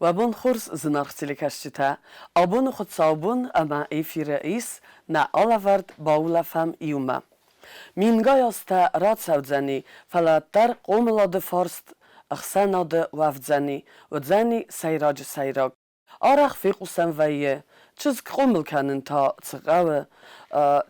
وابون خورس زنارخ تلکشتا آبون خود صابون اما ایفی رئیس نا آلورد Баулăфăм иумă. Мингай аста рад савдзани фалаттар قوملاد форст اخساناد وافدزانی ودزانی سیراج سیراگ آرخ فیقوسن ویه چیز قومل کنن تا تقوه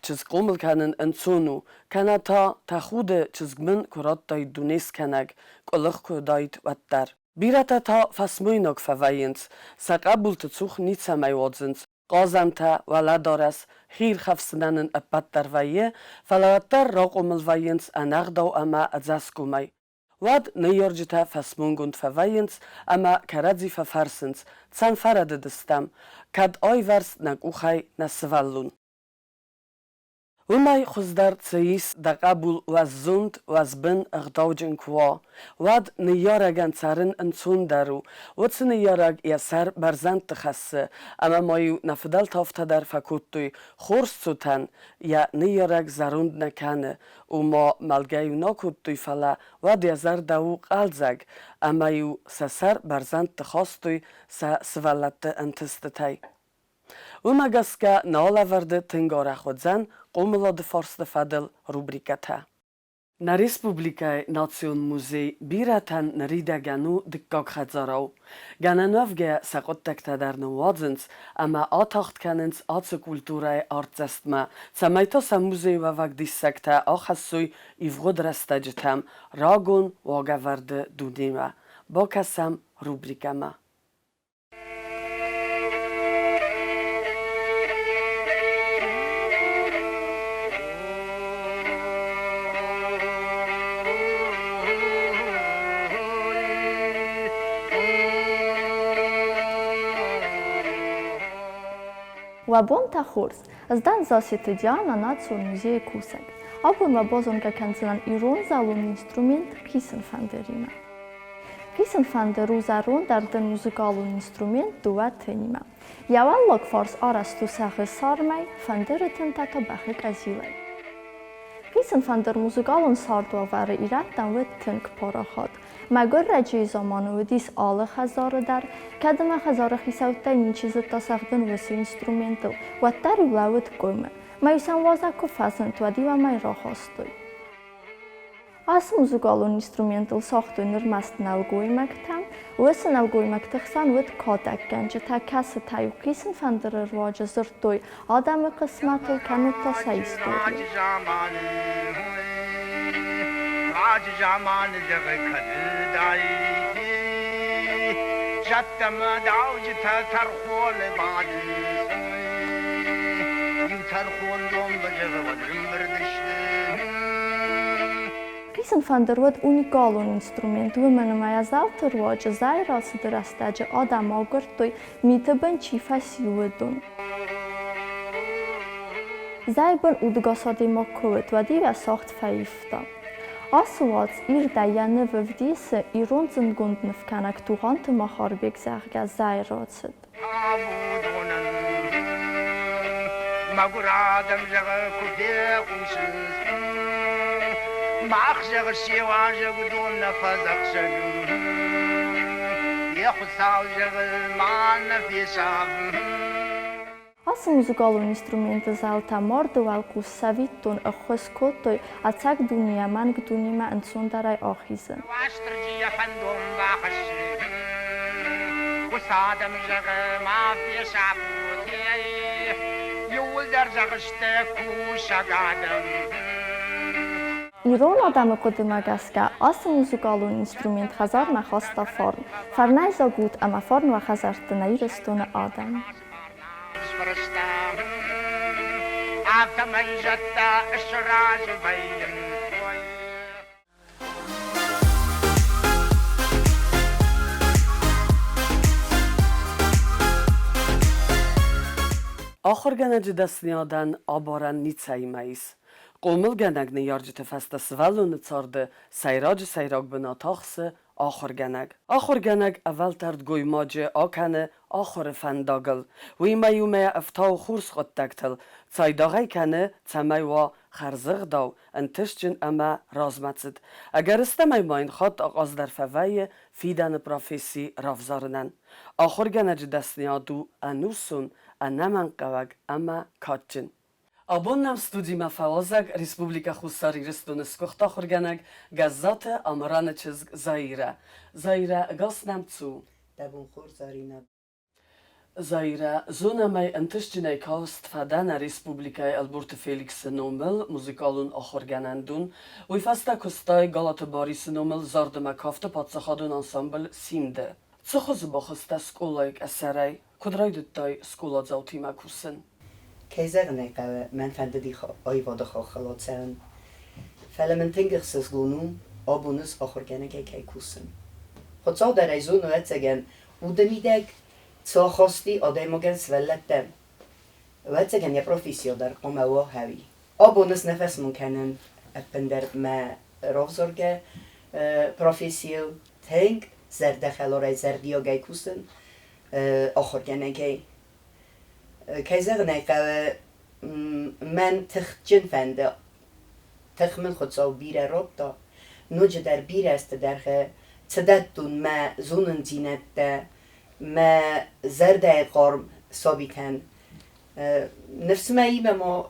چیز قومل کنن انسونو کنه تا تخود چیز من کرات داید دونیس کنگ قلق که داید وددر بیرتا تا فسمویناک فوینز سقبول تڅوخ نیتسا میوادزنز قازم تا ولدارس خیر خفسنن ابتر ویه فلاتر را قومل وینز انغداو اما ازاسکو می واد نیارجتا فسمونگوند فوینز اما کرادزی ففرسنز تسان فرد دستم کد آی ورس نگ اوخای نسوالون ومای خوزدار تسیس دا قبول وزوند وزبن اغداوجن کوا واد نیارگان سرن انسون دارو وطس نیارگ یسر برزند تخصه اما مایو نفدال تافته در فکوتوی خورس سوتن یا نیارگ زروند نکنه و ما ملگیو ناکوتوی فلا واد یزر داو قلزگ اما یو سسر برزند تخواستوی سوالت انتستتای ومگسکا نالاورده تنگاره خودزن قوملاد فارست فدل روبریکتا. Na Respublikaj Nacion Muzej biratan naridaganu dikkak khadzarau. Gananövge sakottekta dar nuwadzens, ama atacht kanens atse kulturai artzestma. Samaitosa muzej wavak dissekta achassui ivrodrastajetam ragon wagavarde dudima. Bokasam rubrikama. وابون تخورس از دن زاسیت دیانا ناتسون موزی کوسک. آبون و بازون که کنزلن ایرون زالون اینسترومنت کیسن فندریما. کیسن فندرو زارون در دن موزیکالون اینسترومنت دوات تنیما. یوال لک فارس آرستو سخ سارمای فندرتن تاکا بخک ازیلی. کیسن فندر موزیکالون ساردو واره ایراتن و تنک پاراخاد. مگر رجی زمانو دیس آل خزار در کدام خزار خیسوته این چیز تا ساختن وسیع اینسترومنتل و تری ولایت کومه. مایسان وازکو فازن تو دیو مای راه هستوی. آس موزیکالون اینسترومنتل ساختوی نرمست نلگوی مکتم و سن نلگوی مکتخسان ود کاتک گنج تا کس تایو کیسن فندر رواج زرتوی آدم قسمتو کنه تا سایستوی. आज जमान जग खदाई जत्तम दाउज थर खोल बादी यू थर खोल दोम बजग वदम बर्दश्ते Kisen fanderod unikalon instrument women maya zalter waj zairası drastaje adam ogurtoy mitaban chifas yuedun Zayban udgasadi makovet vadiva sacht faifta Aswats ir dayane vvdise ironzen gunden fkanak turante macharbek zarga zairatset. Maguradam jaga kudeus mach jaga siwa jaga don nafazaksan yakhsal jaga man fisab As muzikal instrumente zalta mordu alku savitun a khoskotoi atsak dunia mang dunima and sundarai achisen. Wastrji fandom bakhsh. Usadam jaga ma fisab. Yul dar jagshte kushagadam. Iron adam qudmagaska as muzikal instrument khazar na khasta form. Farnay zagut ama form wa khazart nayrestun adam. آخر گنج دست نیادن آبارن نیتسایی ماییس. قومل گنگ نیارجت فست سوالون تارده سیراج سیراگ بنا تاخسه آخر گنگ اول ترد گوی ماجه آکنه آخر فنداگل وی میومه افتاو خورس خود دکتل تای داغی کنه تمی و خرزق داو انتشجن اما رازمتزد اگر استمای ماین خط آغاز در فوای فیدن پروفیسی رافزارنن آخر گنج دستنیادو انوسون انمن قوگ اما کاتجن Abonnam studijma fawazak Respublika Хусари Restунeskухта Хурганак Гъззаты Амранă çizg Zaira. Zaira gasnam zu. Dabun khur Arинъ. Zaira zonamay antışcinay kast fadana Respublikay Alberta Felix nomel muzikalun ahorganandun. Uy fasta kustay Galata Baris nomel zardama kafta patsakhadun ensemble simde. Çoxuz baxısta skolayk eseray kudraydutay skola zawtima kusin. Keizerenek men fendedi ayvada khalotsern. Felemen tingerses gunum abunus ahorganeke kusin. Khotsa der izun etegen udemidek Cohosti odemogen svellettem. Vetsegen je profesio dar omewo heavy. Abonus nefes munkenen epender me rovzorge profesio tank zerde khalore zerdio gay kusen ahorgenege. Keizerenek men tkhjin fende تخمن خود سو بیره ربطا نوجه در بیره است در تدتون ما زونن زینت ما زرده قرم سابیتن نفس ما ایمه ما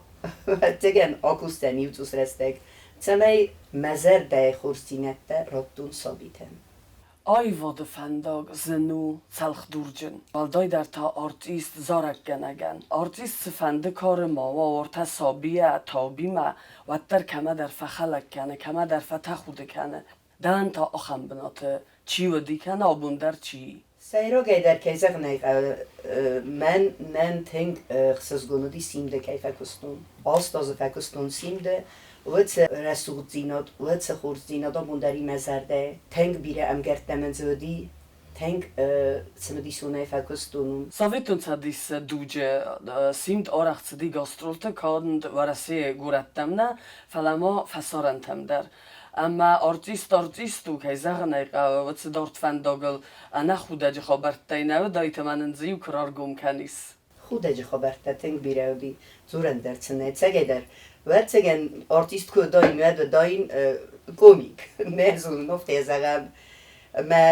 تگن آکوستن یوتوس رستگ تمای ما زرده خورسینت ربطون سابیتن Ayvadı fendag zenu çalx durcun. Balday der ta artist zarak genegen. Artist fende karma ve orta sabiye tabime ve der keme der fexelek kene, keme der fetexude kene. Den ta axem binatı çi ve dikene abun der çi. Sayro der keyzek ne men nen think xsgunu di simde keyfe kustun. Astazı fekustun simde وقت رسول زینات وقت خورد زینات آبونداری مزرده تنگ بیره امگرد منزودی تنگ سمدی سونه فکستونم. Savetun sadis duce simt araxtsdi gastrolta kand varasi gurattamna falama fasarentem der. Ama artistu kayzagna وقت dort fendagel ana xudaji khabartayna و daytamanen ziu krargum kanis. Xudaji khabarta teng بیره دی زورن درتنه تگeder Vetsegen artist ko dain ve dain komik. Ne zun nofte zagan. Ma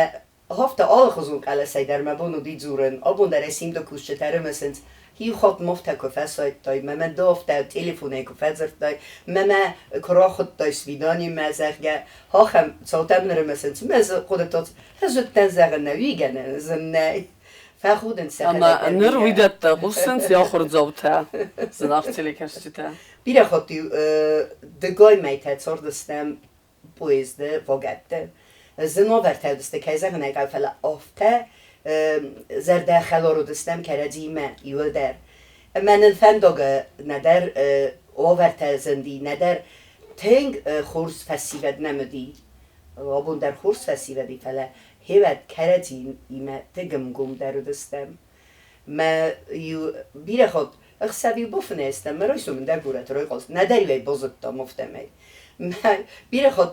hafta al khuzun ala sayder ma bunu di zuren. Abun der esim de kusche termesens. Hi khat mofta ko fasayt day. Ma men dofta telefone ko fazert day. Ma kra khod day svidani ma zagge. Ha kham sautam nermesens. Ma khodatot hazut zagan nawigen zannay. فخودن سخن اما نرویدت قصن سیاخور زوتا زناخ تلیکشتا بیره خاطی دگای میتاد سردستم پویزده وگته زنا ورتادسته که زن نگاه فلا آفته زرده خلارو دستم کردیمه یو در من الفندق ندر آورت زندی ندر تنگ خورس فسیوت نمدی آبون در خورس فسیوتی فلا هیوت کردیم ایمه تگم گم درو دستم ما یو بیره خود اخسابی بفنه استم مرایسو من در گورت روی قلت نداری وی بازد تا مفتمه ما بیره خود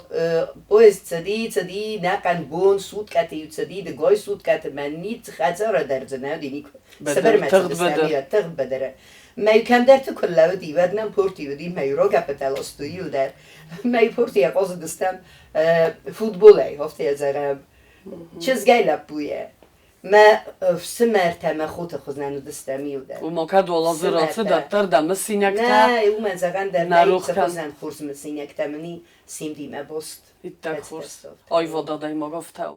بویز تدی نقن بون سود کتی یو تدی دگای سود کتی من نیت خزاره در زنه دینی سبر مچه دستمی تغب بدره ما یو کم در تو کلاو دی ودنم پورتی ودی ما یو رو گپتل استویو در ما یو پورتی اقاز دستم فوتبوله هفته ازارم چیزگای لبویه ما سمرتم خود خودنو دستمی و در و ما کد والا زرانسه دتر دم سینکتا نه او من زغن در نیت خودن خورس مسینکتا منی سیم دیمه بست ایتک خورس آیوا دادای ما گفتاو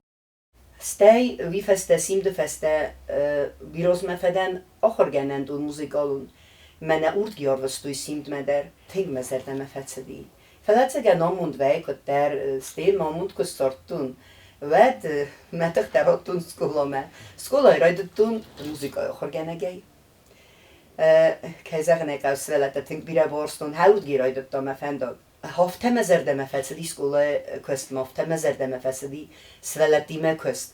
ستی وی فسته سیم دو فسته بیروز مفدن آخر گنند و موزیکالون من اورد گیار وستوی سیم دمدر تنگ مزرده مفتسدی فلات گه ناموند وی کد در ستیل ناموند کستارتون Ved metek teratun skolama. Skolay raydutun muzika xorganagay. Kayzagnek avsvelata tink bira borstun haud giraydutta mefendag. Hafta mezerde mefesidi skolay kost hafta mezerde mefesidi svelati me kost.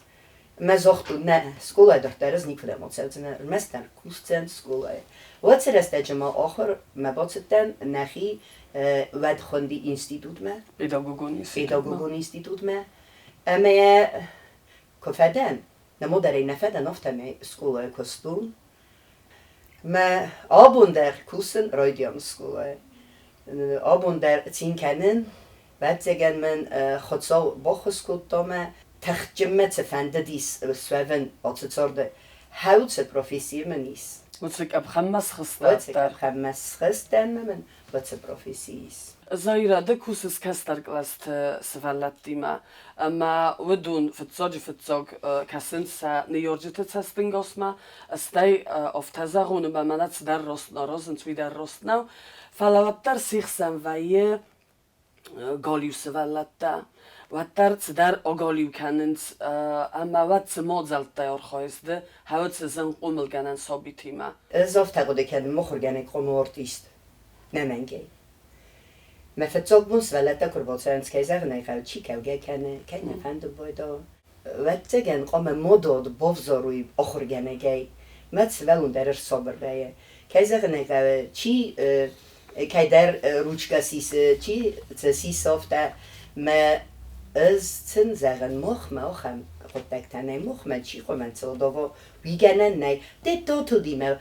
Mezoxtu ne skolay doktoruz nikle motseltne mestan kusten skolay. Watsereste jama axir mebatsetten naxi ved khondi institut me. Pedagogon institut me. اما کفدن نمودری نفدن افتم سکوله کستون ما آبون در کوسن رایدیان سکوله abon der Zinkennen, Wetzegen men Chotzal Bochuskutome, Techjemmet Fende dies Sveven, Otzorde, Hautse Profesie menis. وتسك أب خمس Wetzek خستار Hammes Christen, Wetze Profesies. زايرة دكوسس كستر قلست سفلت ديما أما ودون فتزوج كسنسا نيورجت تستنجوسما استي أوف تزارون بمنات درسنا روزن توي درسنا فلوتر سيخسن ويه قاليو سفلتا وتر تدار أقاليو كانت أما وات موزل تيار خايزده هاوت سزن قومل جنن صابيتيما Zoft hagode ken mochorgene kronortist. Nemenge. Me vetzog mus veleta kurbotsens keizer ne khau chikavge ken fand boydo. Wetzegen qome modod bovzorui ochorgene gei. Mets velunder soberbeye. Keizer ne khau chi keider ruchka sis chi sis ofta me از تن زغن مخ ما خم خود دکتنه مخ ما چی خو من صداوا ویگنن نه ده تو دیمه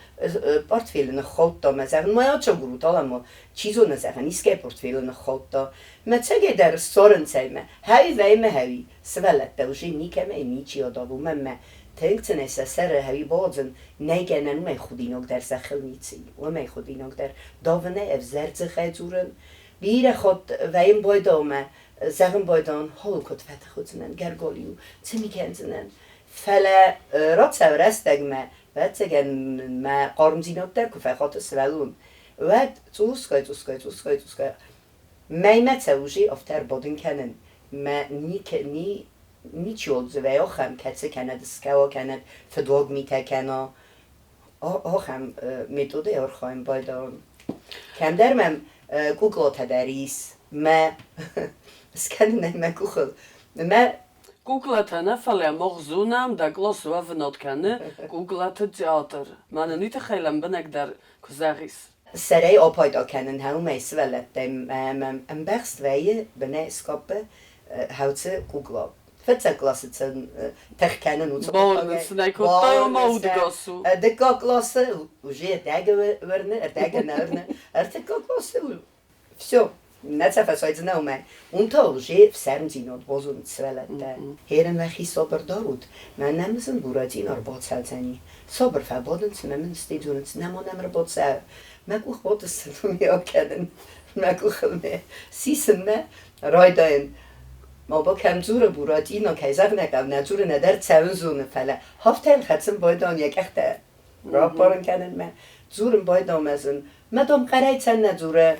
پورتفیل خود تا ما زغن ما چه گروتال ما چیزو نزغن نیسکه پورتفیل خود تا ما چه در سورن سیمه هایی وی ما هایی سوالت دوشی نیکمه نیچی آدابو ما تنگتن اساسر هایی بازن نگنن ما خودینوک در سخل نیچی و ما خودینوک در داونه افزرز خیزورن بیره خود ویم بایدامه Zeggen bij dan holkot vet goed zijn, gargoliu, timikenzen, felle rotsau resteg me, vet zeggen me armzinot der kuffe gaat het zwelun, vet zuskait, mij met zeuji of ter bodin kennen, me niet jod wij ook hem ketsen kennen, de schouw kennen, verdwog mite kennen, ook hem methode ook gaan bij dan, kem der mem Google het er is, me سكننا ما كوخل ما جوجلت أنا فلا مخزونم دا گلاس و فنات کنه جوجلت تئاتر من نیت خیلی بنقدر کزاریس سرای آپایدا کنن هاو میس ولت ام بخست ویه بنای سکاپه هاوتse جوجلا فتح گلاس تن تخ کنن و بارن سنایکو تایم مود گاسو دکا گلاس وجه داگه ورنه داگه نرنه ارتکا گلاس все Net even zoiets nou maar. Untal je sermzinot bozun zwelette. Heren wechis sober darut. Men nemen zijn boeradin arbot zelzeni. Sober verboden ze men steeds doen het nemo nemer bot zou. Men kuch bot is van mij ook kennen. Men kuch me. Sisen me. Raidain. Maar ook hem zure boeradin ook hij zegt nek net zure neder zeven zonen felle. Haftel gaat zijn boy dan je echt rapporten kennen me. Zure boy dan met zijn Madam قرایت نداره.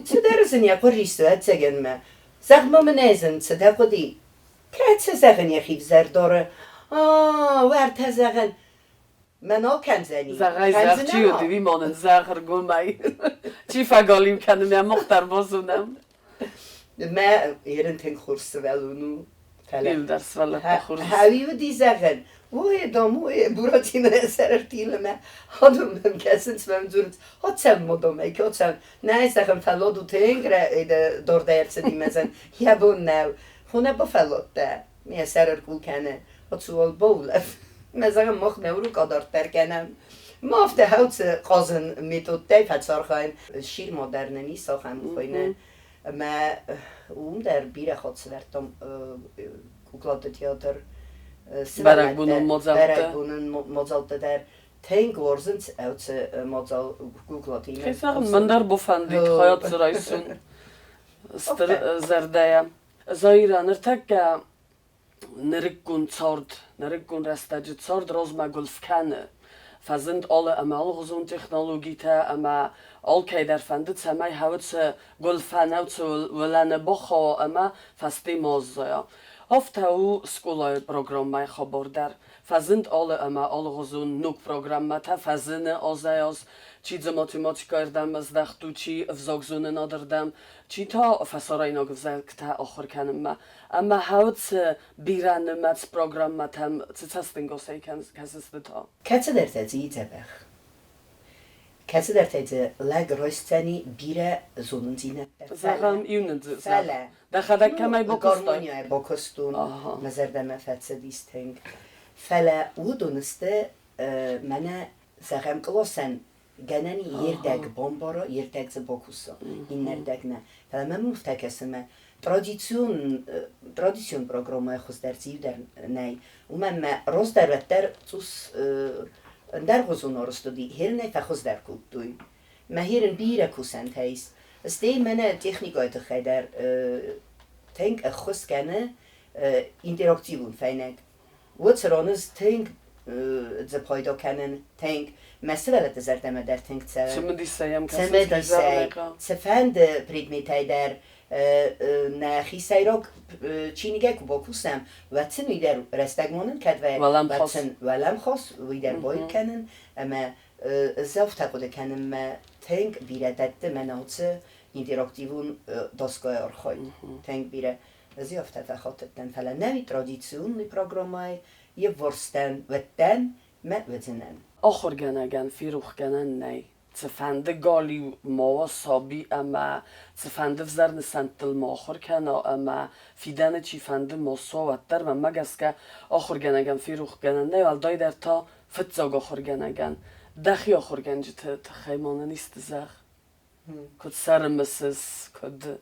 چه درزن یا قریست و اتگن ما. زخم من ازن چه دقیقی. که زخن یا خیف زرداره. ورد زخن. من آکن زنی. زغای زخ چیو دیوی مانن زخر گومای. چی فگالیم کنم یا مختار بازونم. ما ایران تن خورست ولونو. فیل درس ولی تخورست. هاویو دی زخن. Oye, domoje, buratine serertile me. Hadum hem kesin svem durut. Hat sen modom ek, hat sen. Nej, zeggen fallodu tengre de dorderse di mezen. Ja bon nou. Hone bo fallotte. Me serer kul kenne. Hat so al Baulăfăm. Me zeggen mocht me uru kadar terkenem. Ma af de houtse qazen metode hat sarkhain. Shir moderne ni sakhan khoine. Me der bire hat svertom kuklate teater. Berek bunun mozalte der ten gorzens outse mozal Google-atine. Kızarım ben der bofandit hayat sıraysun. Zerdaya. Zaira nırtakka nırıkkun tsord, nırıkkun restacı tsord rozma gulfkane. Fazend alle amal gezond technologie ama al keider fandet samay hawtse gulfan outse welane bocho ama fastimos ya. Hafta skolay programmay xabardar fazend alle ama algozun nuk programmata fazene azayaz چی ماتماتیکا اردم از دختو چی افزاگزون نداردم چی تا فسارای نگذار که تا آخر کنم اما هاوت بیران مت پروگرام متهم چه تستنگوسی کسست تا کسی در تازی تبخ کسی در تازی لگرایستنی بیره زونزینه زغم یونت فله دخل کمی بکستون بکستون مزردم فتس دیستنگ فله او دونسته منه زغم کلاسن Geneni yerdek bombara, yerdek zbokusa. İnnerdek ne? Falan ben muftekesime tradisyon programı xusdersi der ne? Umem rozdervetter tus der hozun orstudi. Her ne fxusder kultuy. Mehirin bire kusent heis. Stey mene technikayte xeder tank a xuskene interaktivun feinek. What's tank ze payda kennen tank mesela zerdeme der tank se. Se fende predmetay der نه خیسایرک چینیگه کو باکوسم واتن ویدر رستگمانن کد و واتن ولم خاص ویدر باید کنن اما زفت تقوده کنن ما تنگ بیره داده مناطه interaktivun دستگاه ارخای تنگ بیره زیافت تخاطبتن فلا نوی ترادیسیون نی پروگرامای یه ورستن وتن ما وزنن آخر گنگن فیروخ گنن نی تفنده گالی ما صابی اما تفنده وزرن سنتل ما آخر کنه اما فیدن چی فنده ما صوت در و مگس که آخر گنگن فیروخ گنن نه ولی دای در تا فتزاگ آخر گنگن دخی آخر گنجی تخیمانه نیست زخ کد سرمسز کد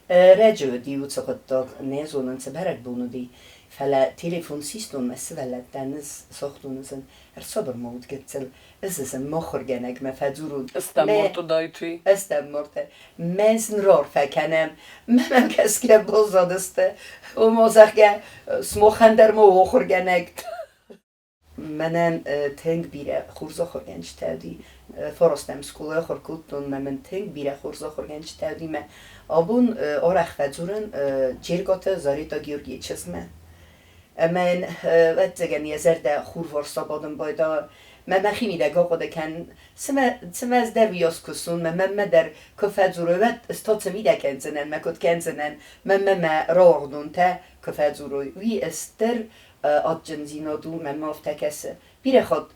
رجو دیو تقدق نیزونن سبرک بونو دی فلا تلفون سیستون مسئله دنز ساختونزن صبر مود گتل ازن مخور گنگ مفدورون استمرت دایتی استمرت مزن رار فکنم منم کس که بازادسته و مازخگه سموخندر مو خور گنگ منن تنگ بیره خورزا خورگنج تادی فرستم سکوله خورکوتون من تنگ بیره خورزا خورگنج تادی من آبون آرخ فدورن جرگات زاریتا گیورگی چسمه من وقتی یه زرده خور ورسا بادم بایدا من خیلی دگاه قده کن سم از در ویاس کسون من در کفت زروت استاد میده کنزنن مکد کنزنن من راغدون تا کفت زروی وی استر آدجنزینا دو من مافته کسه بیره خود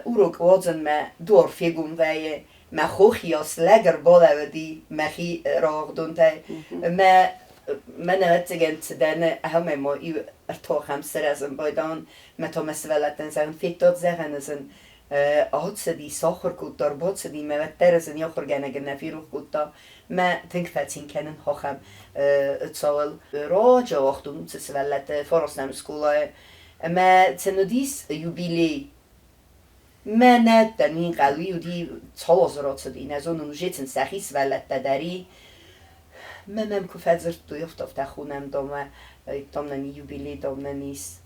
او رو وازن من دور فیگون ویه من خوخیاس لگر بالا ودی مخی راغدون تا من نوتگن تدانه همه ما ایو ارتاخم سر ازم بایدان متا مسئولتن زن فیتاد زغن ازن آهد سدی ساخر کود دار باد سدی موتر ازن یا خورگنه نفیروخ کود دا ما تنگ فتین کنن خواهم اتساول راجا وقتون تسولت فرستم سکولای ما تنودیس یوبیلی ما ندن این قلوی و دی تالازرات سدی نزون نوجیتن سخیس ولت داری من کفزر توی افتافت خونم دامه دامنی یوبیلی دامنیس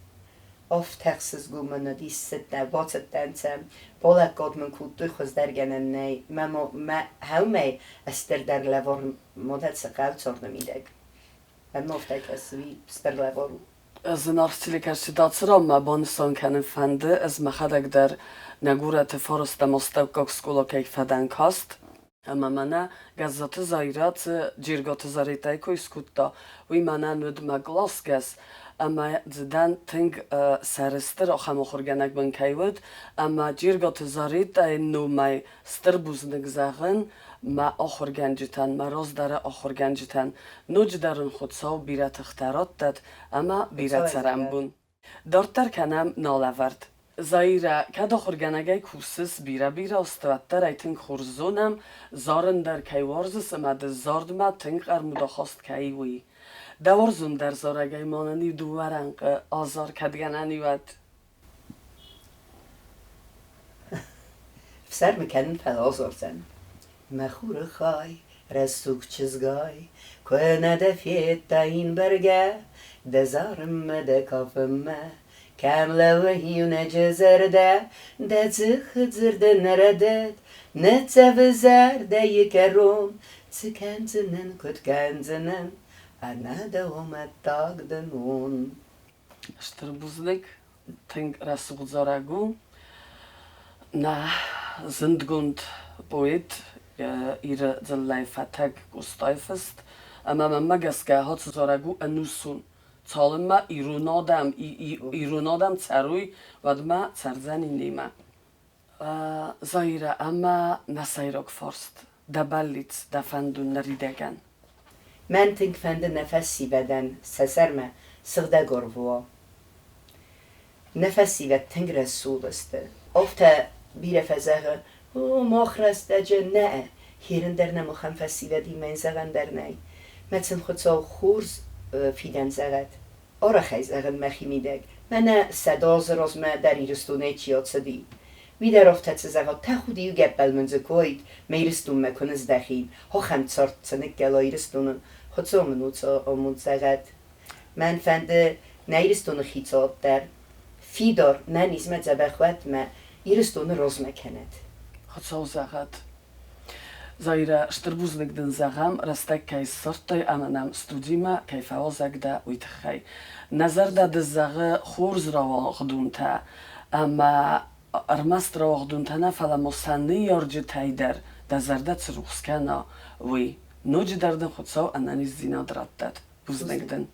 افتخصز گومن دیس ست نبات دنسم بالا قد من کود توی خوز درگنن نی ما همه استر در لوار مدت سقل چار نمیدگ من افتخ اسوی استر لوارو از نارستیلی کشی دادسرا ما بانستان کنن فنده از مخدک در نگورت فارست مستوکاک سکولا که فدن کاست اما منه گەززаты زایرات جرگات زاریتای کوی سکوتا وی منه ند مگلاس گس اما زدن تنگ سرستر آخم آخرگنک بن کیود اما جرگات زاریتای نو مای ستر بوزنگ زغن ما آخرگنجتن ما راز داره آخرگنجتن نوج درن خودساو بیرت اختارات داد اما بیرت سرم بون دارتر کنم نالورد زایره که داخرگنگه کوسس بیره استواتر ایتنگ خورزونم زارن در کیوارزس امد زاردمه تنگ ارمودا خواست کیوی دوارزون در زارگه ماننی دوورنگ آزار کدگننی ود سر میکنن پل آزار زن مخور خای رسوک چزگای که ندفیت تا این برگه دزارم ده کافم كاملة وهي ونجزردة دا تخزرد نردد نتفزر دا يكرون تكنزنن كد كنزنن أنا دوم التاقدنون اشتر بوزنك تنگ رسوق زارگو نه زندگوند بوید إير زلای فتگ گستایفست اما من مگس که هات زارگو انوسون Çalınma irunadam çaruy vadma çarzani nima. Zaira ama nasayrok forst. Daballit dafandun naridegan. من تنگ فند نفسی بدن سسرمه سغده گروا نفسی و تنگ رسول است افتا بیره فزه مخرس دجه نه هیرن در نمخم فسیله دی من زغن در نی مثل خودسا خورز فیدن زغد آره خیلی زغن مخی میدگ من صداز راز ما در ایرستونه چیاد سدی وی در افتاد زغد تا خودی و گبل منزه کوید میرستون مکنز دخیل ها خم تسارت سنک گلا ایرستونن خودسا منوتا آمود زغد من فنده نیرستون خیتاب در فیدار نه نیزمت زبخوت ما ایرستون راز مکند خودسا زغد Zaira sztrbuznik zagam rastek kaj sortoj ananam studima kaj fawzak da uitkhaj. Nazar da zaga khurz rawa ghdunta ama armast rawa ghdunta fala musani yorj tayder da zardat ruxskana wi noj dardan khutsaw anani zina drattat buznikdin.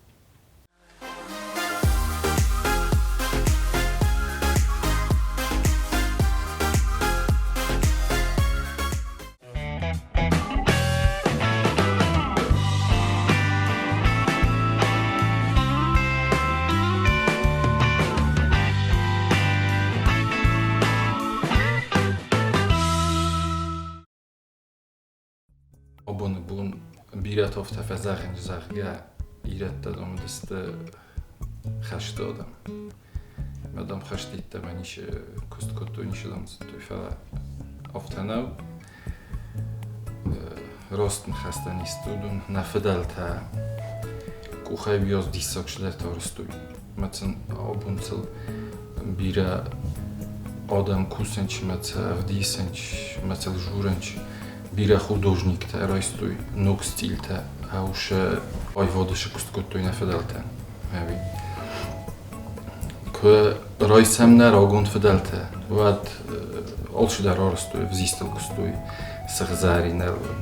Bun biret of tefezagin zagga iret dadam deste خشت دادم مدام خشتید تا منیش کست کتو نیشدم توی فلا افتناو راست خسته نیستودم نفدل تا کوخای بیاز دیساک شده تا رستوی مثلا آبونسل بیره آدم کوسنچ مثلا افدیسنچ مثلا جورنچ بیره خودوژنیک تا رایستوی نوک ستیل تا هاوش آی وادش کست کتوی نفدل تا هاوی که رایسم نر آگوند فدلته واد آلش در آرستوی وزیستل کستوی سخزاری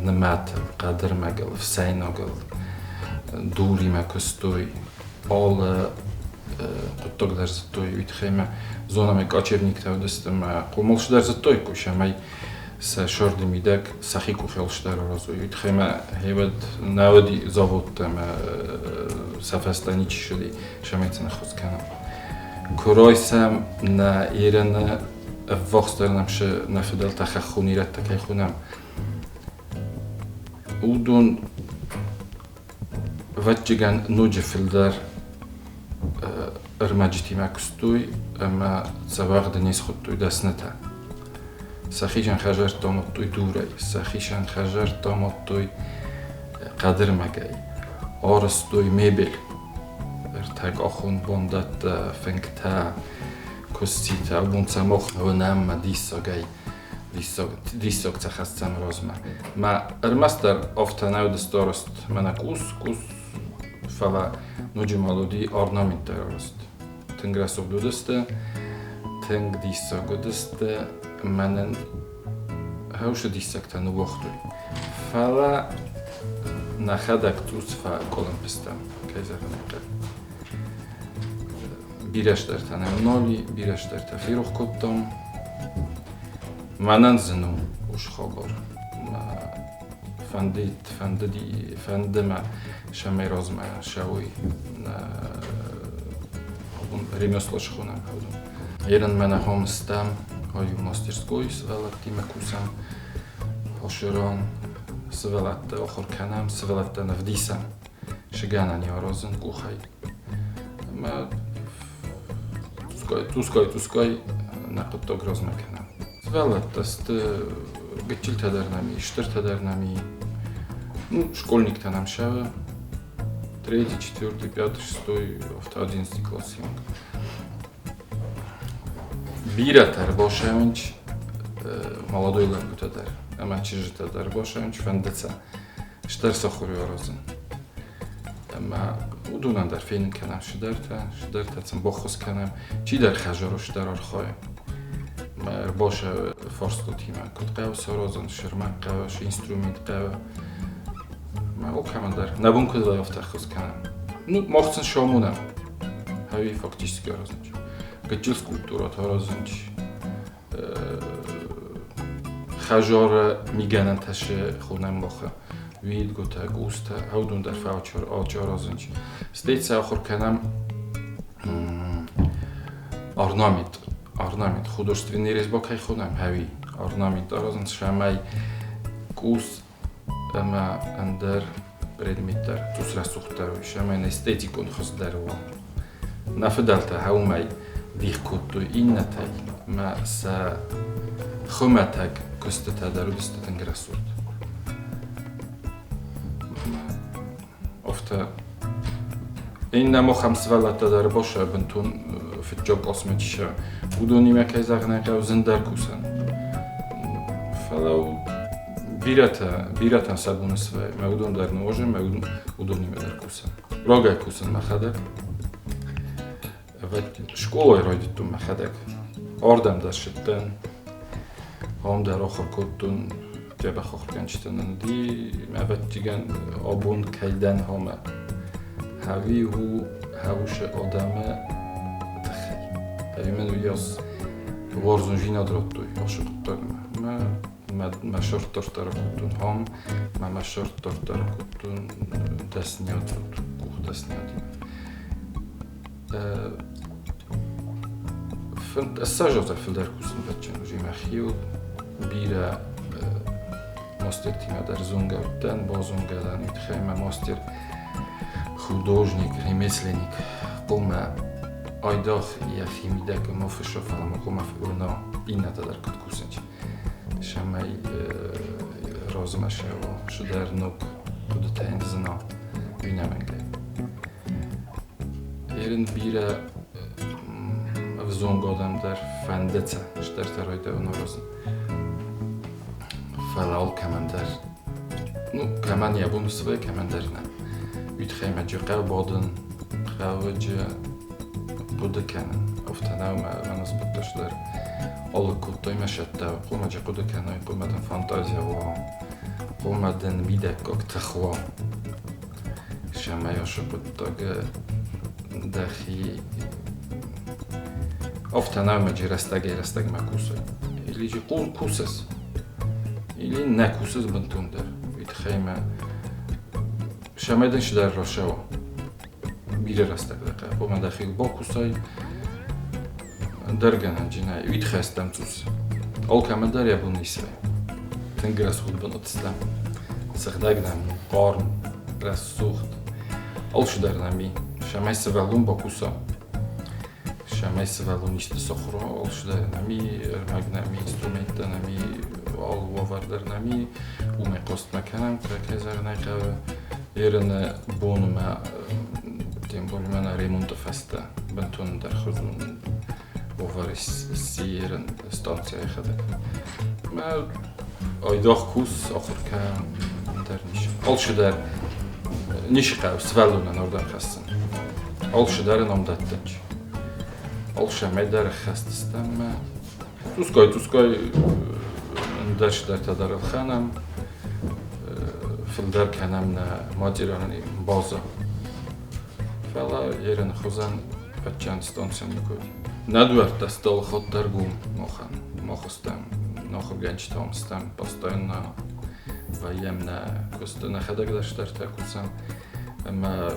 نماتل قدر مگل فسین آگل دوری مکستوی آل قطق در زتوی ویتخیمه زونه مکاچرنیک تا دستم قومالش در زتوی کوشه می سشارد میدک سخی کو خیالش در آرزوی ویتخیمه هیود نودی زابط ما سفستانی چی شدی شمیتن خود کنم کورایسم نه ایران وقت دارم شه نفدل تخخونی رد تکی خونم اودون وجهن نوجفل در ارمجتی مکستوی اما زواج دنیس خود توی دست نتا سخیشان خجر تامت توی دوره سخیشان خجر تامت توی قدر مگی آرس توی میبل تاگ آخون باندت فنگتا کستیتا بونسامخ و نام دیساگی دیساگ تخستم رازم ما ارمستر افتناو دستارست من کوس فلا نوجی مالودی آرنامنت دارست تنگ رسوب دسته تنگ دیساگ دسته منن هاوش دیساگ تنو وقتوی فلا نخدک توس فا کلم پستم کیزر نکرد بیرش در تنم نالی بیرش در تفیروخ کدام منن زنو اوش خاگر فندم شمی رازم شوی ремеслош خونم هودم ایران من هم استم هایو ماسترسکوی سوالت تیم کوسم هاشران سوالت آخر کنم سوالت نفدیسم شگانه نیارازن کوخای ما توسکای نقد تو گراز میکنم. سوالت است گچیل تدر نمی، اشتر تدر نمی. شکولنیک تنم شده. 3, 4, 5, 6, 11 klasi. Bíratár bosevnič, молодой лангутадар, ама чижитадар бошевниč фендеца, штарсахури орозен. Ама удунан дар фейнин канам шидарта бохус канам, чи дар хажарош дар архоем. Ма боша форско тима, кот қавс орозен, шермак қаваш, инструмент қава. Ма окаман дар набун куд лафтахус канам. Ну, мохцен шомунам. Хави фактически орозенч. Гачил скульптурат орозенч. خجار میگنن تشه خونم باخه وید گوته گوسته هودون در آچار آزنچ استیت آخر کنم орнамент художественный резьба кай хунам хави орнамент арзан шамай кус ама андер предметтер тусрасухтар шамай эстетикон хосдарва нафдалта хаумай вихкуту иннатай ма са хуматак костата дарудста тенграсут офта إنما خمس ولات داره باشه بنتون في قسمتش ودونی مکه زغنه که زندر کوسن فلو بیرتا سبون سوی مودون در نوجه ودونی مدر کوسن راگه کوسن مخدک و شکوله رایدتون مخدک آردم در شدن هم در آخر کدتون جبه خخر کنشتن دی مبت جگن آبون کیدن همه هاوی هاوش آدمه تخی. هاوی منو یاز وارزون جینا دراتوی عاشق دارم. ما شرط ترتر کتون هم ما شرط ترتر کتون دست نیاد کوه دست نیادی. فند السجادة في الدركوس نفتشن وجي مخيو بيرا ماستر تيما در زونگا ودن با زونگا دن يتخيما ماستر художник, ремесленник, قوم айдах я химидак мафшо фалама قوم фурна инната дар куткусенч шамай розмашево шударнук кудтен зна бинаманга ерин бира взонгодам дар фандеца штартаройда онорозн фалал камандар ну каман ябун све камандарна يتخيم جقاو بعضن خواج قد كانن افتناو ما نسبتش در الله كنتای مشتا قوم جا قد كانن قوم دن فانتازیا و قوم دن میده کک تخوا شما یا شبت تاگ دخی افتناو مجی رستگ مکوسه ایلی جی قول کوسس ایلی نکوسس بنتون در يتخيم شمایدنش در راشوا بیره راسته دقیقه با من داخل با کوسای درگن جنای وید خواستم توس آل کامل در یابون نیسته تنگرس خود بناتستم سخداگنم قارن رس سوخت آل شو در نمی شمای سوالون با کوسا شمای سوالون نیست سخرا آل شو در نمی ارمگ نمی اینسترومنت نمی آل وافر در نمی او میقاست مکنم که زغنای قوه Аринъ бонума тем более мана ремонта фаста бантон дар хузун оварис сирен станция хада ма айдах кус ахырка дар ниш алшудар нишқа свалуна нордан хасан алшудар намдаттач алшамай дар хастастам тускай даш дар тадар ханам فلدر کنم نه ماجرانی بازه فعلا یرن خوزن بچه‌ان استانسیون میکنی ندوار دستال خود درگم ماخستم ناخو گنج تامستم باستان نه و یم نه کست نخداگ داشتر تکوسم اما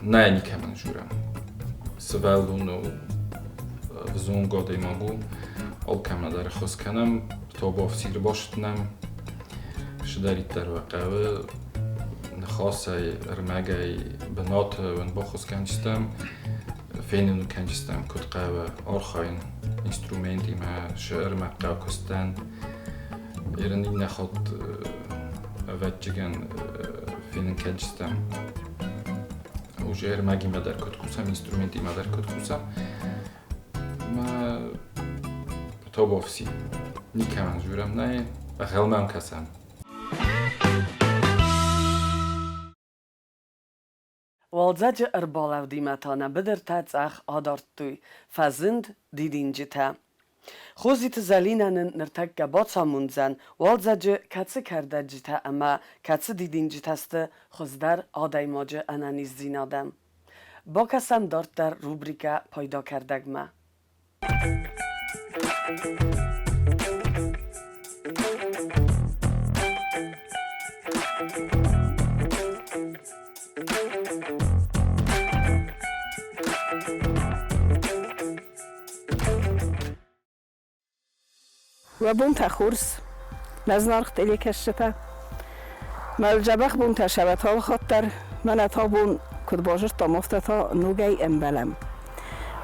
نه نیکمن جورم سوالونو وزون گاده ماگو آل کم در خوز کنم تا با افسیر باشتنم شدارید در واقعه نخواسته ارمگای بنات و نباخوز کنجستم فینونو کنجستم کد قوه آرخاین اینسترومنتی ما شعر مقاو کستن ایرانی نخواد وجگن فینن کنجستم اوج ارمگی ما در کد کسم اینسترومنتی ما در کد کسم ما تا بافسی نیکم جورم نه و خلمم کسم والزج اربالاو دیمتانه بدر تاڅخ آدارتوی فزند دیدینجته خوزیت زلینن نرتک گبات سامونزن والزج کتس کرده جته اما کتس دیدینجته است خوزدر آدایماجه انانیز زینادم با کسم دارت در روبریکه پایدا کردگمه و بون تخورس نزنارخ تلی کشته مال جبخ بون تشبت ها خاطر من تا بون کد باجر تا مفته تا نوگی امبلم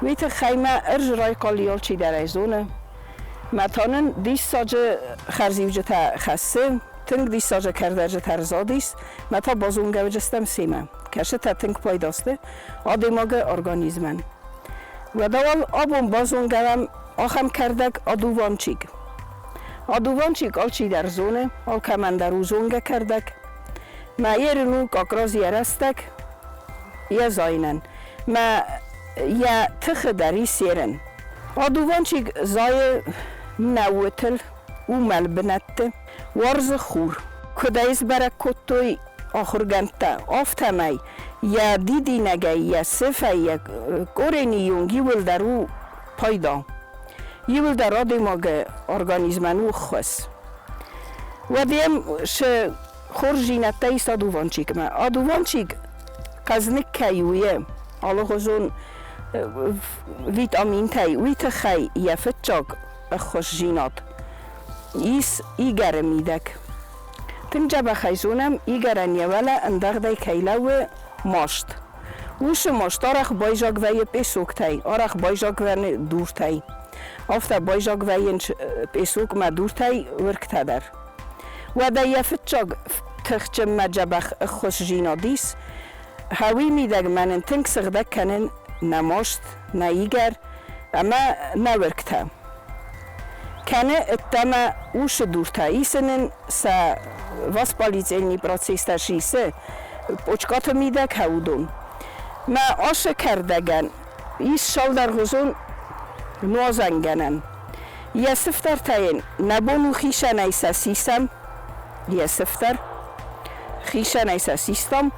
ویت خیمه ارج رای قالیال چی در ایزونه متانن دیس ساجه خرزیوجه تا خسته تنگ دیس ساجه کردرجه ترزادیست متا بازونگه و جستم سیمه کشه تا تنگ پایداسته آدماغ ارگانیزمن و دوال آبون بازونگه هم آخم کردک آدووانچیک آل چی در زونه آل کمن در روزونگه کردک ما یرنو کاکراز یرستک یا زاینن ما یا تخ دری سیرن آدووانچیک زای نوتل و ملبنت ورز خور کدایز برکتوی آخر گنته آفتمی یا دیدی نگه یا صفه یا گورینی یونگی ول درو پایدا یول در آدماغ ارگانیزمنو خواست و دیم خور جینته ایست آدووانچیک ما آدووانچیک قزنک کیویه آلو خزون ویتامین تای ویت خی یفتچاک خوش جینات ایس ایگر میدک تنجا بخیزونم ایگر نیوله انداغ دی کیلو ماشت وش ماشت آرخ بایجاک وی پیسوک تای آرخ بایجاک وی دور تای آفتا بایجاک وی پیسوک ما دور تای ورکتا در و دا یفتچاک تخچم مجبخ خوش جینادیس هاوی میدگ من تنگ سغدک کنن نماشت نه ایگر اما نورکتا کنه اتما اوش دورتا ایسنن سا واسپالیزنی پروسیستا شیسه پوچکاتو میدگ هودون ما آش کردگن ایس شال در غزون نوازنگنن یه سفتر تاین نبونو خیشه نیسا سیستم یه سفتر خیشه نیسا سیستم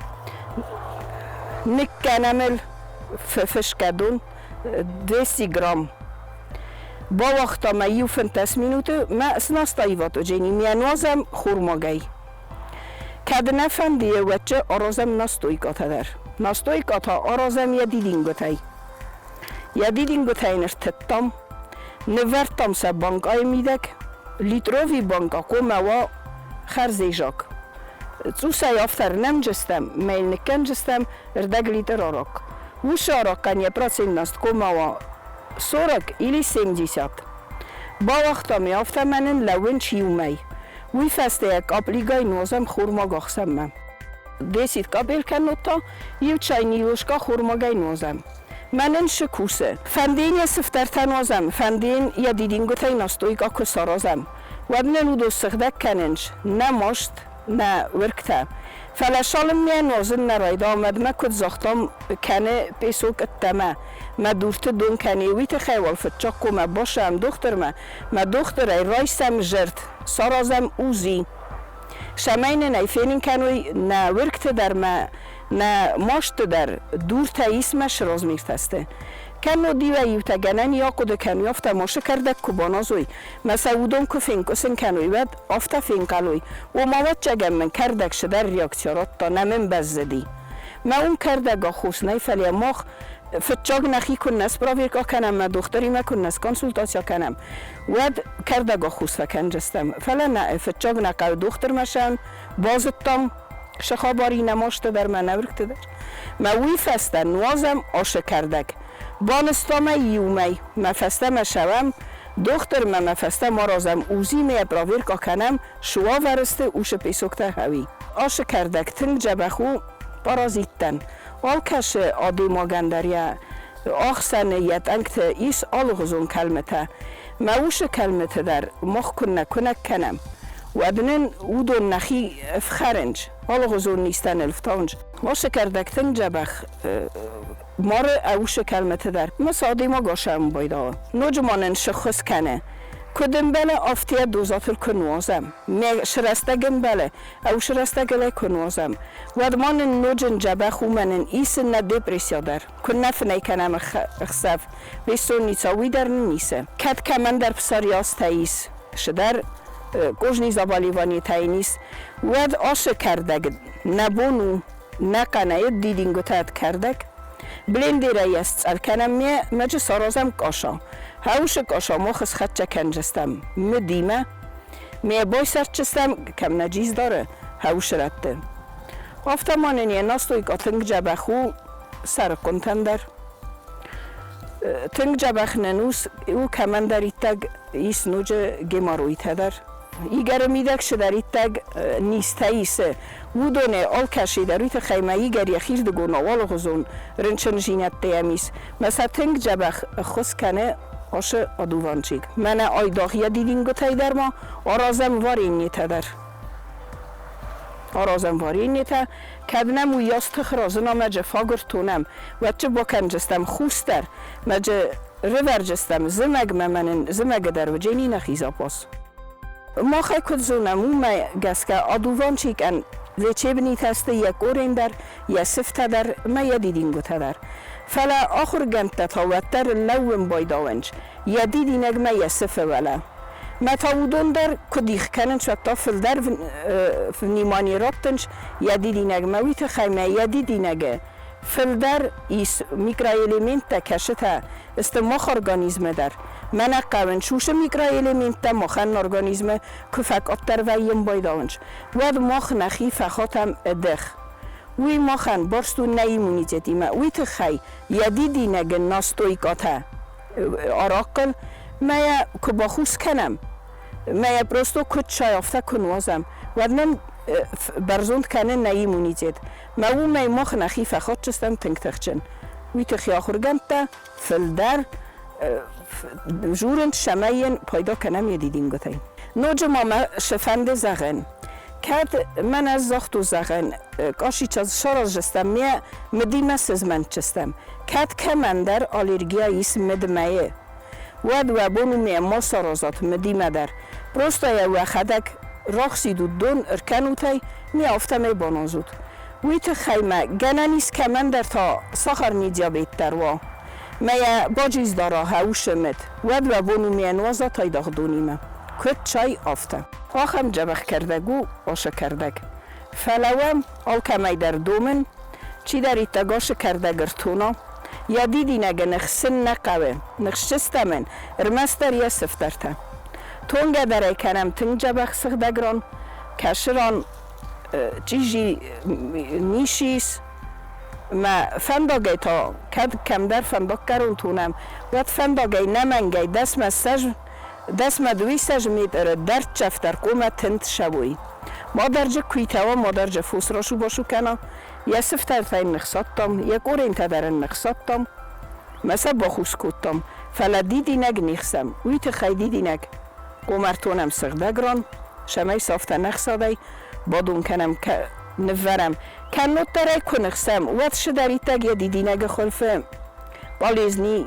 نکنمل فشکدون 200 گرام با وقتا ما یوفن تسمینوتو ما اسناستایواتو جینی میانوازم خورماگی کد نفن دیه وچه آرازم ناستویکاتا در ناستویکاتا آرازم یا دیدینگوتای نرتتام نورتام سا بانک آی میدک لیترووی بانکا کوموا خرزیجاک زوسای آفتر نم جستم میل نکن جستم اردگ لیتر آراک وش آراکن یه پراسین ناست کوموا سورک ایلی 50 با وقتا می آفتر منن لون چیومی وی فسته یک آپلیگای نوزم خورماگ آخسم من دیسید کابل کنوتا یو چای نیوشکا خورماگای نوزم منن شکوسه فندین یا سفتر تنوازم فندین یا دیدینگوتای ناستویگا کسارازم ودنن او دو سخدک کننش نه ماشت نه ورکتا فلشالم میان نوزن نراید آمد ما کد زاختم کنه پیسوک اتما ما دورت دون کنی ویت خیوال فتچاکو ما باشم دختر ما دختر ای رایستم جرد سارازم اوزی شمین نیفینین کنوی نه ورکت در ما نه ماشت در دور تاییس مش راز میرتسته کنو دیو یوتا گنن یا کد کنی افتا ماشه کردک کبانازوی مثلا اودم که فینکوسن کنوی بد افتا فینکالوی و مواد چگم من کردک شدر ریاکسیارات تا نمیم بزدی ما اون کردک خوص نیفلی ماخ فتچاگ نخی کننس براویرکا کنم ما دختری ما کننس کنسولتاسیا کنم ود کردک خوص فکن جستم فلا نه فتچاگ نقل دختر مشم بازتام شخاباری نماشت در من نورکت در ما وی فسته نوازم آشه کردک بانستام ایومه ما فسته ما شوم دختر ما فسته ما رازم اوزی می براویر که کنم شوا ورسته اوش پیسوکته هوی آشه کردک تنگ جبخو پارازیتن آل کش آدی ماگندریا آخسن یت انکت ایس آل غزون کلمته ما اوش کلمته در مخ کنک کنم ودنن اودو نخی افخرنج حالا غزون نیستن الفتانج ما شکردک تنگ جبخ مار اوش کلمت در مساعده ما گاشم بایدا نوجمانن شخص کنه کدم بله آفتیه دوزاتل کنوازم شرستگم بله او شرستگله کنوازم ودمان نوجن جبخ و منن ایسن نه دپریسیا در کن نفنه کنم اخصف بیستون نیساوی در نیسه کد کمن در پساریاس تاییس شدر گوشنی زبالیوانی تاینیست ود آش کردگ نبونو نکنه دیدینگو تاد کردگ بلندی رایست الکنم میه مجه سارازم کاشا هاوشك آشاماخس خد چکنجستم مدیمه می بایسر چستم کم نجیز داره هاوش رده آفتمانینی ناستوی که تنگ جبخو سر کنتندر تنگ جبخ ننوس او کمن در ایتگ ایس نوج گماروی تدر ایگر میدک شدر ایتگ نیسته ایسه و دونه آل کشی در ایت خیمه ایگر یخیر دگو نوال غزون رنچن جینت دیمیس مثلا تنگ جبخ خس کنه آش آدوانچیگ من آیداغیه دیدین گتای در ما آرازم وارین نیته در آرازم وارین نیته کدنم و یاست خرازنا مجه فاگر تونم و چه با کنجستم خوستر مجه رورجستم زمگ ممنن زمگ در و جینی نخیزا پاس ما خی کد زونم و ما گسکه آدوانچیگ ان زیچه بنیت هسته یک اورین در یا سفته در ما یدیدین گته در فلا آخر گنت تاوتر لوم بایداونج یا دیدی نگمه یا سفه ولا متاودون در کدیخ کننش و تافل در نیمانی رابطنش یا دیدی نگمه ویت خیمه یا دیدی نگه فل در ایس میکروئلیمنت تا کشته است مخ ارگانیزم در من قوان شوش میکروئلیمنت تا مخن ارگانیزم کفک اتر ویم بایداونج ود مخ نخی فخاتم دخ وی مخن برستو نیمونیتی ما وی تخی یدیدی نگ ناستوی کاته آراقل مایا کباخوس کنم مایا برستو کت شایفته کنوازم و من برزوند کنه نیمونیتی ما او می مخ نخی فخات چستم تنگ تخچن وی تخی آخرگند تا فلدر جورند شماین پیدا کنم یدیدین گتاین نوج ماما شفند زغن کد من از زخت و زغن کاشی چاز شارز جستم مدیمه سزمند چستم کد که من در آلرگیا ایس مدمایه ود و بونو می ما سارازات مدیمه در پروستا یا خدک راخسید و دون ارکنو تای می آفتمه بانازود ویت خیمه گنانیس که من در تا ساخرنی دیابیت در وا میا باجیز دارا هاوشمت ود و بونو می انوازا تای داغدونیمه کت چای آفته آخم جبخ کردگو آشه کردگ فلوام آل کمی در دومن چی در ایتگاش کردگر تونا یا دیدی نگه نخسن نقوه نخشستمن ارمستر یا سفترته تونگه در ایکنم تنگ جبخ سخدگران کشران چیجی نیشیس ما فنداگی تا کد کم در فنداگ کرون تونم ود فنداگی نمنگی دست ما دوی سجمید در چفتر قومت تند شوی مادرجه کویتوا مادرجه فوس راشو باشو کنم یا سفتر تاین نخصاتم یک اورین تدرن نخصاتم مثلا با خوش کتم فلا دیدی نگ نیخسم ویت خی دیدی نگ قومرتونم سغدگران شمای سافته نخصادی بادون کنم که نورم کنوت داره کنخسم وقت شدری تگ یا دیدی نگ خلفه بالیزنی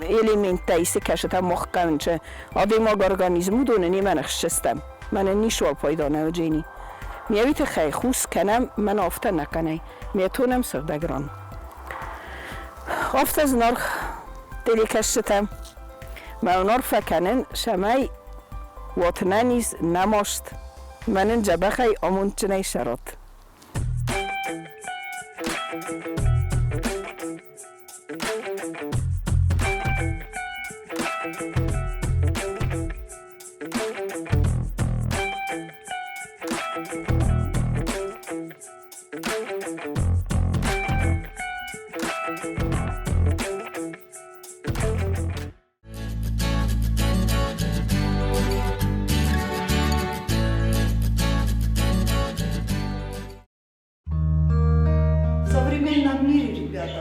الیمنت تایسته کشته مخ کنچه آدم ارگانیزمو دونه نی من خشستم من نیشوال پیدا نوجینی میویت خی خوس کنم من آفته نکنه میتونم سردگران آفته زنار دلی کشتم منار فکنن شمای وطنانیز نماشت من جبخی آمون چنه شرط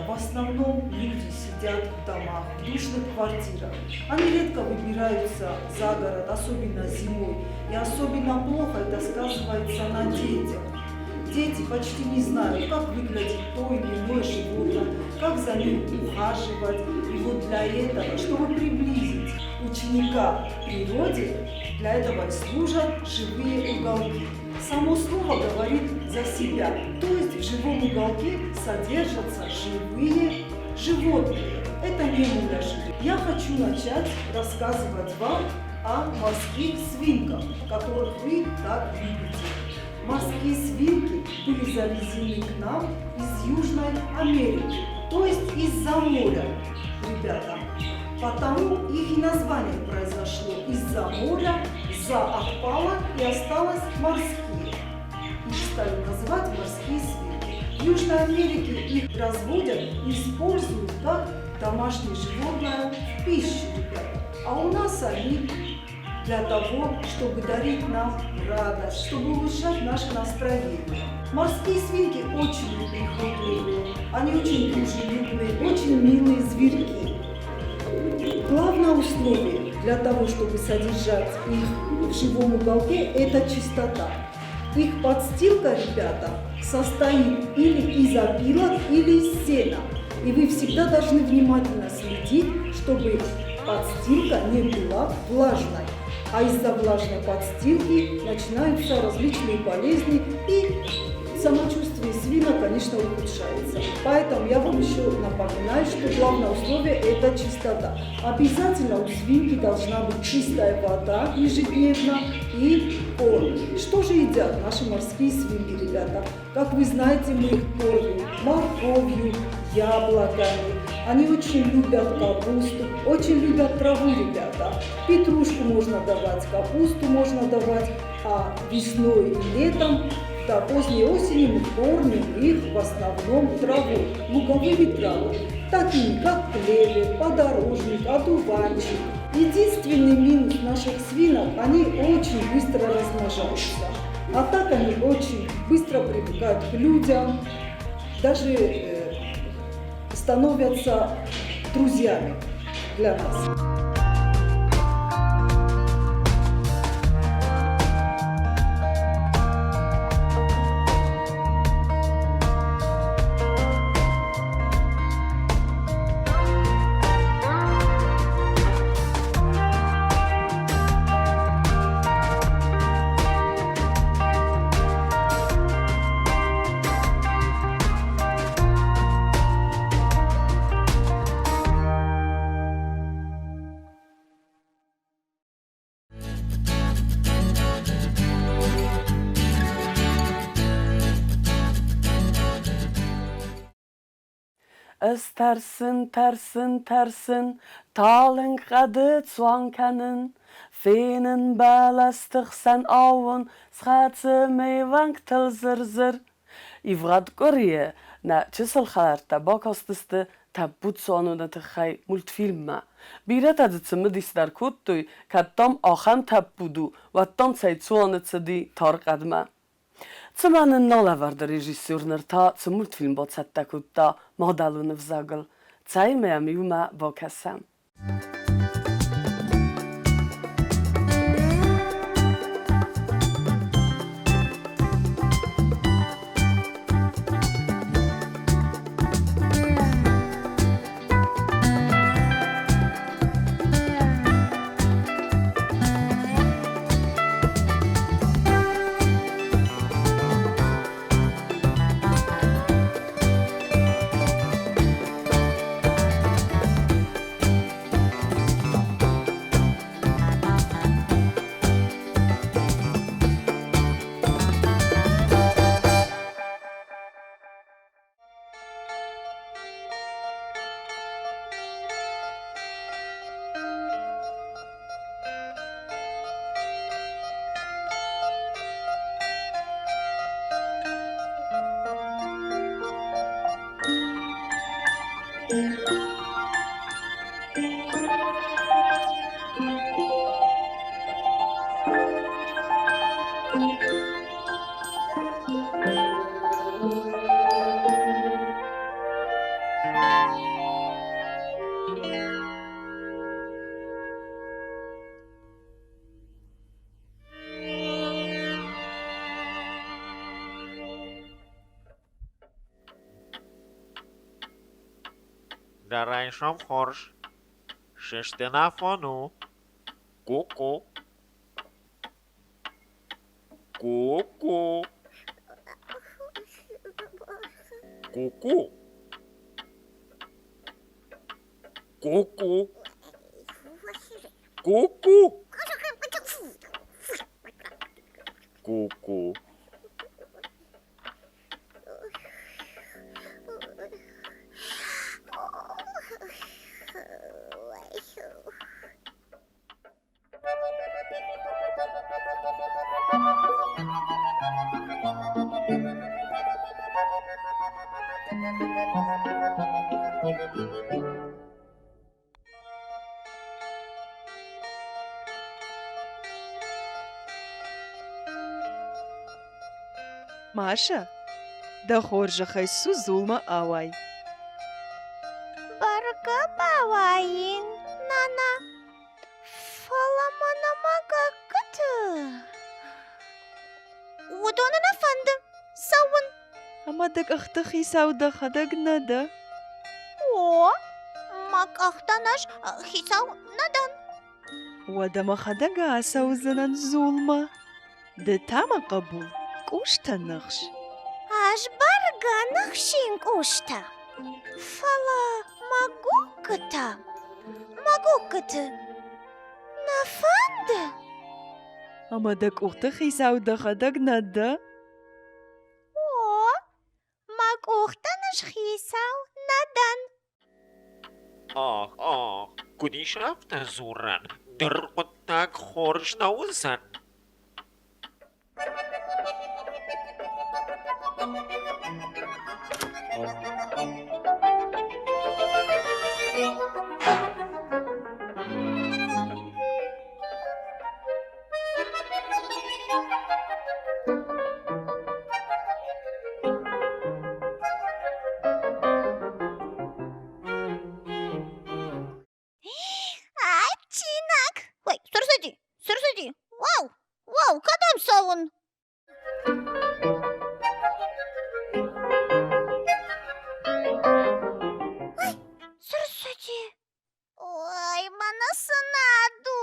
В основном люди сидят в домах, в душных квартирах. Они редко выбираются за город, особенно зимой. И особенно плохо это сказывается на детях. Дети почти не знают, как выглядит то или иное животное, как за ним ухаживать. И вот для этого, чтобы приблизить ученика к природе, для этого и служат живые уголки. Само слово говорит за себя, то есть в живом уголке содержатся живые животные. Это не муляжи. Я хочу начать рассказывать вам о морских свинках, которых вы так любите. Морские свинки были завезены к нам из Южной Америки, то есть из-за моря, ребята. Потому их и название произошло из-за моря, за отпала и осталось морские. Их стали называть морские свинки. В Южной Америке их разводят и используют как домашнее животное в пищу, ребята. А у нас они для того, чтобы дарить нам радость, чтобы улучшать наше настроение. Морские свинки очень любят, они очень дружелюбные, очень милые зверьки. Главное условие для того, чтобы содержать их в живом уголке, это чистота. Их подстилка, ребята, состоит или из опилок, или из сена. И вы всегда должны внимательно следить, чтобы подстилка не была влажной. А из-за влажной подстилки начинаются различные болезни и самочувствие свинок, конечно, ухудшается. Поэтому я вам еще напоминаю, что главное условие – это чистота. Обязательно у свинки должна быть чистая вода ежедневно и корм. Что же едят наши морские свинки, ребята? Как вы знаете, мы их кормим морковью, яблоками. Они очень любят капусту, очень любят траву, ребята. Петрушку можно давать, капусту можно давать, а весной и летом до поздней осени мы кормим их в основном травой, луговыми травами, такими как клевер, подорожник, одуванчик. Единственный минус наших свинок – они очень быстро размножаются. А так они очень быстро привыкают к людям, даже становятся друзьями для нас. Tersin, tersin, tersin, talen gerade zu ankennen. Fenen balastig sen auen, schatse me wanktel zir. Ivrat Korea, na chisel khalarta bakastiste tabutsoanu na tkhai multfilma. Biret aditsimidis dar kuttuy, kattam akham tabudu, wattam tsaytsuanet sedi tarqadma. Цыманын налаварды режиссернер та цы мультфильм боцатта кутта мадалуны взагыл. Цаймеям иумъ бокасам. Да раньше хорш. Шештена фону. Ку-ку. Ку-ку. Ку-ку. Ку-ку. Ку-ку. Ку-ку. Маша, да хоржа хайсу зулма авай. Барга бавайин, нана. Falamana magakatı. Udonun efendim, savun. Ama da kahtahi savda hadag nada. O, makahtanaş hisav nadan. Wadama hadaga asawzanan zulma. Da tama qabul. Kushta naksh. Аж барга нахшин кушта. Фала магуката. Магуката. Нафанда. Ama da kahtahi savda hadag nada. О, магухтанаш хисав надан. Kuni şrafta zuran. Dırgıttak horşna uzan. Ай, чинак. Ой, сұрсыди. Вау, қадам сауын. Ой, сұрсыди. Ой, мана сынаду.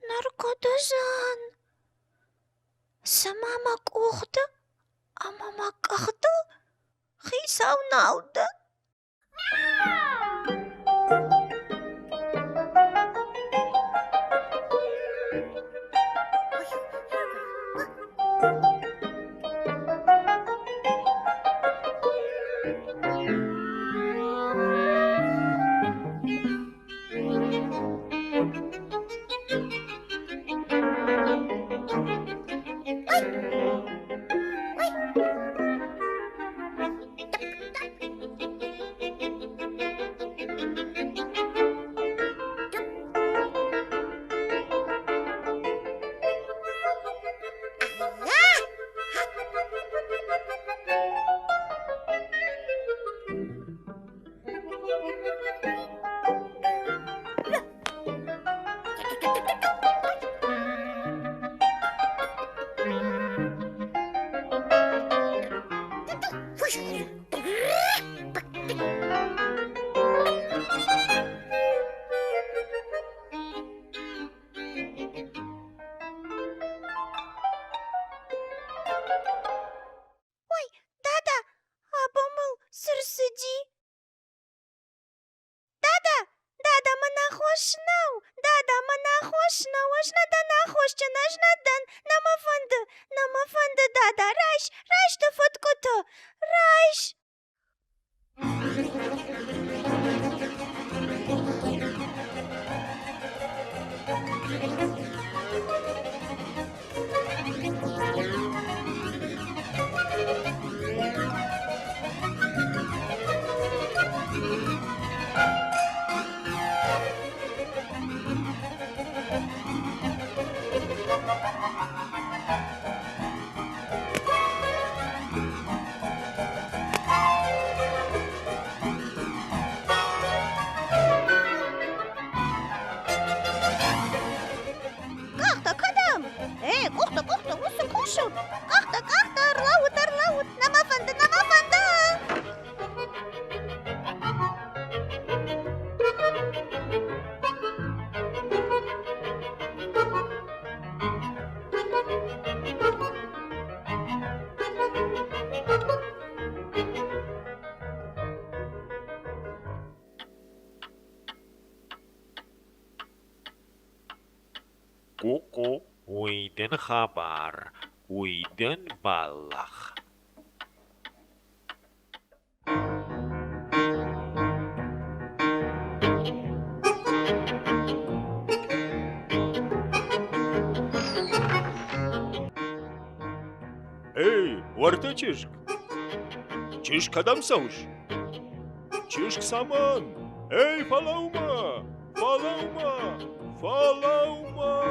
Наркодажан. Самама кухта, а мама кахта. Хисав налда. قوقو ويدن خبر ويدن بالخ Эй, варта чешк! Чешк адам сауш! Чешк саман! Эй, фалаума! Фалаума! Фалаума!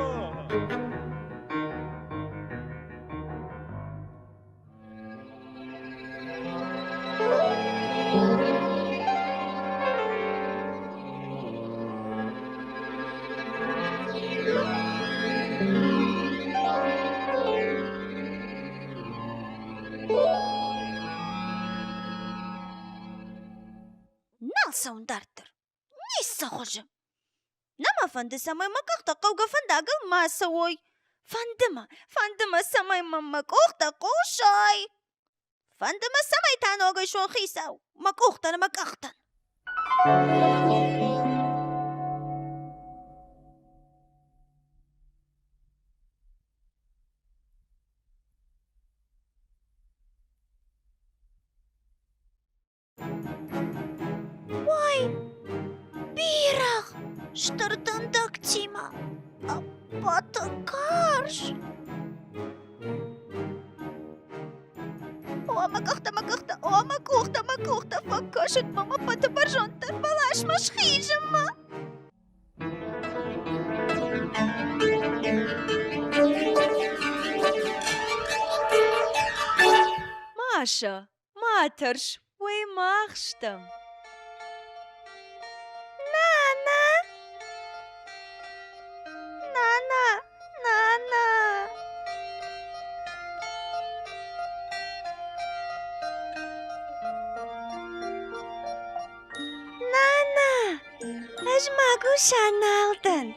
Саундартер. Нисса хожим. Нама фанды самай макахта кауга фандага масовой. Фандыма самай макухта кушай. Фандыма самай танога шон хисау. Макухтан макахтан. Штырдындык тима, батыкарш. О, макухта, покошит мама патыбаржонтар балашмаш хижима. Маша, матерш, вы махштам. Могу шаналдан.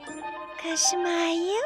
Кашмаю?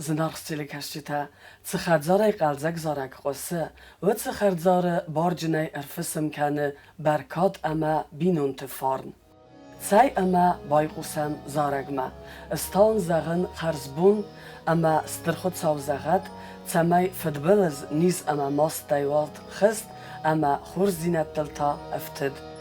زنارخستیلی کشتیتا تخدزاره قلزک زارک قصه و تخدزاره بارجنه ارفسم کنه برکات اما بینون تفارن سای اما بایقوسم زارگما استان زغن خرزبون اما استرخود ساوزغت تمای فدبلز نیز اما ماست دیوالت خست اما خورزینت دلتا افتد